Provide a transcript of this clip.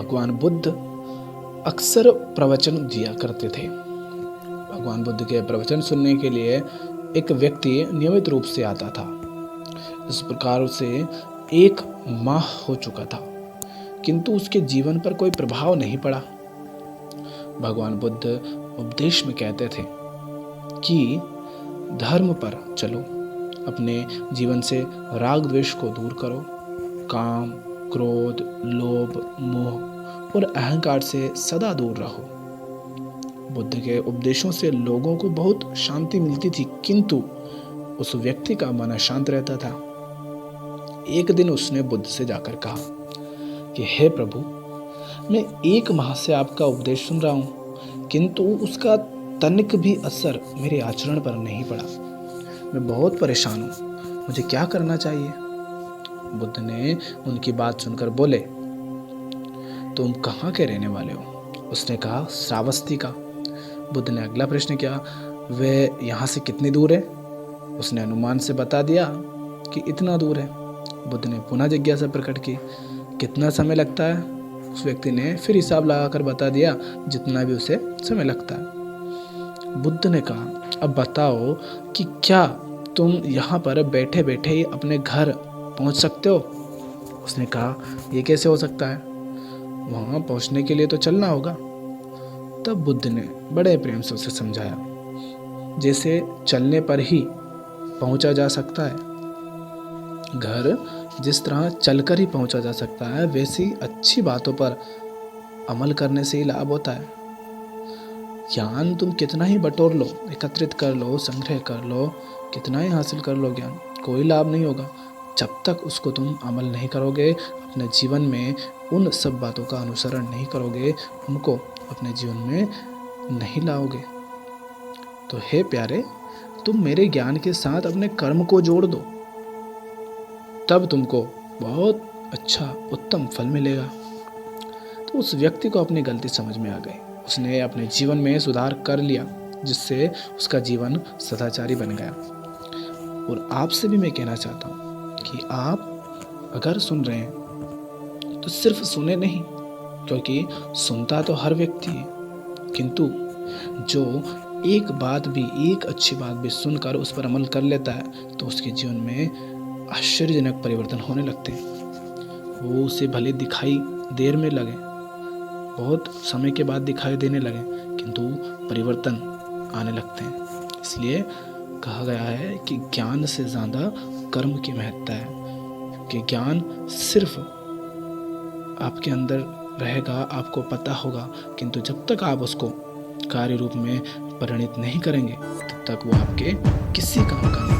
भगवान बुद्ध अक्सर प्रवचन दिया करते थे। भगवान बुद्ध के प्रवचन सुनने के लिए एक व्यक्ति नियमित रूप से आता था। इस प्रकार उसे 1 माह हो चुका था, किंतु उसके जीवन पर कोई प्रभाव नहीं पड़ा। भगवान बुद्ध उपदेश में कहते थे कि धर्म पर चलो, अपने जीवन से राग द्वेष को दूर करो, काम, क्रोध, लोभ, मोह और अहंकार से सदा दूर रहो। बुद्ध के उपदेशों से लोगों को बहुत शांति मिलती थी, किंतु उस व्यक्ति का मन अशांत रहता था। एक दिन उसने बुद्ध से जाकर कहा कि हे प्रभु, मैं 1 माह से आपका उपदेश सुन रहा हूँ, किंतु उसका तनिक भी असर मेरे आचरण पर नहीं पड़ा। मैं बहुत परेशान हूँ, मुझे क्या करना चाहिए? बुद्ध ने उनकी बात सुनकर बोले, तुम कहाँ के रहने वाले हो? उसने कहा, श्रावस्ती का। बुद्ध ने अगला प्रश्न किया, वह यहाँ से कितनी दूर है? उसने अनुमान से बता दिया कि इतना दूर है। बुद्ध ने पुनः जिज्ञासा प्रकट की, कितना समय लगता है? उस व्यक्ति ने फिर हिसाब लगाकर बता दिया जितना भी उसे समय लगता है। बुद्ध ने कहा, अब बताओ कि क्या तुम यहाँ पर बैठे बैठे ही अपने घर पहुँच सकते हो? उसने कहा, ये कैसे हो सकता है? वहाँ पहुँचने के लिए तो चलना होगा। तब बुद्ध ने बड़े प्रेम से उसे समझाया, जैसे चलने पर ही पहुँचा जा सकता है, घर जिस तरह चलकर ही पहुँचा जा सकता है, वैसी अच्छी बातों पर अमल करने से ही लाभ होता है। ज्ञान तुम कितना ही बटोर लो, एकत्रित कर लो, संग्रह कर लो, कितना ही हासिल कर लो ज्ञान, कोई लाभ नहीं होगा जब तक उसको तुम अमल नहीं करोगे, अपने जीवन में उन सब बातों का अनुसरण नहीं करोगे, उनको अपने जीवन में नहीं लाओगे। तो हे प्यारे, तुम मेरे ज्ञान के साथ अपने कर्म को जोड़ दो, तब तुमको बहुत अच्छा उत्तम फल मिलेगा। तो उस व्यक्ति को अपनी गलती समझ में आ गई। उसने अपने जीवन में सुधार कर लिया, जिससे उसका जीवन सदाचारी बन गया। और आपसे भी मैं कहना चाहता हूँ कि आप अगर सुन रहे हैं तो सिर्फ सुने नहीं, क्योंकि सुनता तो हर व्यक्ति है, किंतु जो एक बात भी, एक अच्छी बात भी सुनकर उस पर अमल कर लेता है तो उसके जीवन में आश्चर्यजनक परिवर्तन होने लगते हैं। वो उसे भले दिखाई देर में लगे, बहुत समय के बाद दिखाई देने लगे, किंतु परिवर्तन आने लगते हैं। इसलिए कहा गया है कि ज्ञान से ज़्यादा कर्म की महत्ता है, कि ज्ञान सिर्फ आपके अंदर रहेगा, आपको पता होगा, किंतु जब तक आप उसको कार्य रूप में परिणित नहीं करेंगे, तब तक वो आपके किसी काम का नहीं।